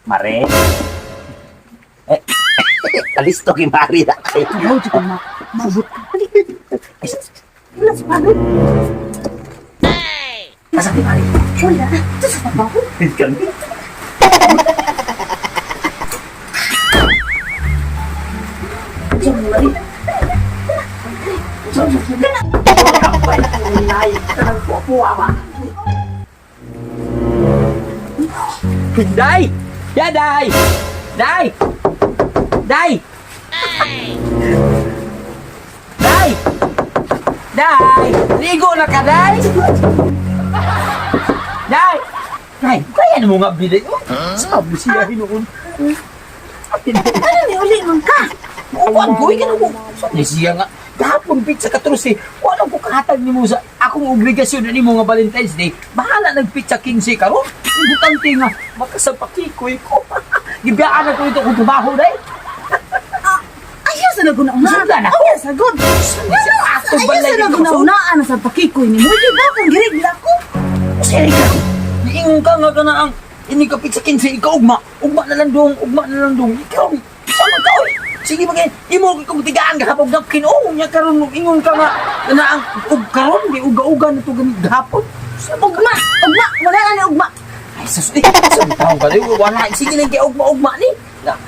Mare. Eh, kalisto kay Mari na kayo. Ayaw, di ko mabut. Wala si Pablo. Nasa kay Mari. Wala. Ito sa trabaho. Kami. Diyan mo rin. Day! Ya, Day! Day! Day! Day! Day! Ligo na ka, Day! Day! Day, kaya na mo nga bilay mo. Sabi siya hinoon. Ano ni uli man ka? Uwan ko, ikaw mo. Sabi siya nga. Gahapon, pizza ka trusi. Walang ko kahatag ni mo sa akong obligasyon na ni mo nga Valentine's Day. Bahala nagpizza 15 ka ron. Importante nga, makasapakikoy ko. Gibiyaan na ko ito kung tumaho, Day. Ayaw sa nagunauna. Sundan ako. Ayaw sa god. Ayaw sa nagunaunaan na sa pakikoy ni mo. Di ba kung girig ako? Siri ka. Iingon ka nga ka na ang ini ka pizza 15, ikaw ugma. Ugma na lang dong, ugma na lang dong. Ikaw, sama ka, oy. Sige ba kayo, imo kong tigaan gahapon gapkin. Oo, niya karon ingon ka nga na ang ug karon di uga-uga na to ganit gahapon. Ugma! Ugma! Wala na ni ugma. Ay, sus, sabi taong ka rin, wala. Sige lang kaya ugma-ugma ni.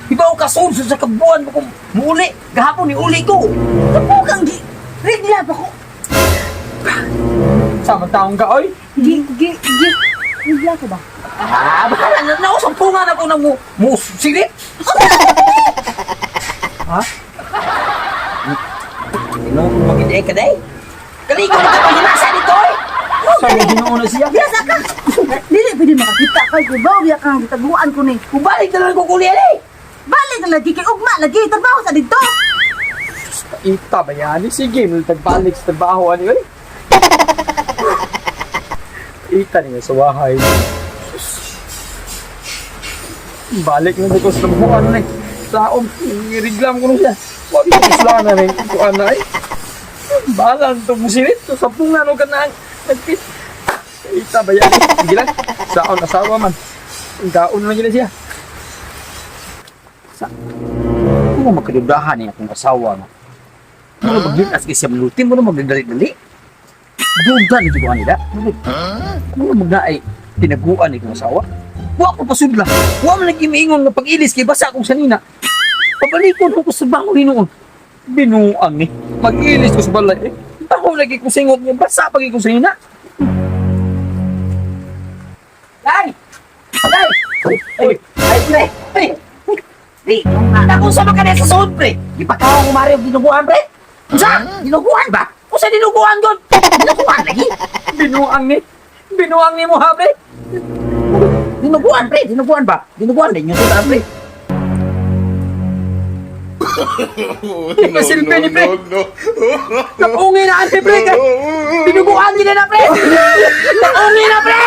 Ibaw ka sunso sa kabuan mo kung muuli. Gahapon ni uli ko. Kapukang gi. Rigla pa ko. Sama taong ka, oy. Rigla ko ba? Ah, bahala na. Nausampungan ako ng silip. Ha? Tinong kung mag-ideya ka, day. Kaligo na ka pa hinasa nito, oy. Sabi, ginuuna siya. Biasa ka. Dili pwede makakita kay ko ba? Biya kang gitaguan ko ni. Kung balik na lang ko kulihan, eh. Balik na lagi kay ugma. Lagi trabaho sa dito. Ita ba yan? Sige, tagbalik sa trabaho. Ano yun? Ita niya sa bahay. Balik na dito sa trabaho. Ano na eh? Taong, reglam ko na siya. Wag ito sila na rin. Ito na eh. Bahala ito mo sinit. Ito sa pungan o ka na ang nagpit. Ita ba yan? Sige lang. Saon asawa man. Gaon lang gila siya. Kung mo magkadudahan niya akong asawa nga. Ano mag-linas kasi siya malutin mo na magdadali-dali. Dugan ito ko anida. Ano magnaay tinaguan itong asawa? Wa ko pasudla. Wa mo nag-imiingon nga pag-ilis kay basa akong sanina. Pabalikon ko sa bango ni noon. Binuang ni. Mag-ilis ko sa balay eh. Baho lagi kong singot niya. Basa pagi kong sanina. Day! Day! Ay! Ay, pre! Ay! Di, kung sama ka na sa suod, pre. Di pa ka ako umari ang dinuguan, pre. Unsa? Dinuguan ba? Unsa dinuguan doon? Dinuguan lagi? Binuang ni. Binuang ni mo ha, pre. Dinuguan, pre. Dinuguan ba? Dinuguan din yung sudan, pre. Masilpi ni pre. Napungi na ate pre. Binuguan din na pre. Naungi na, pre!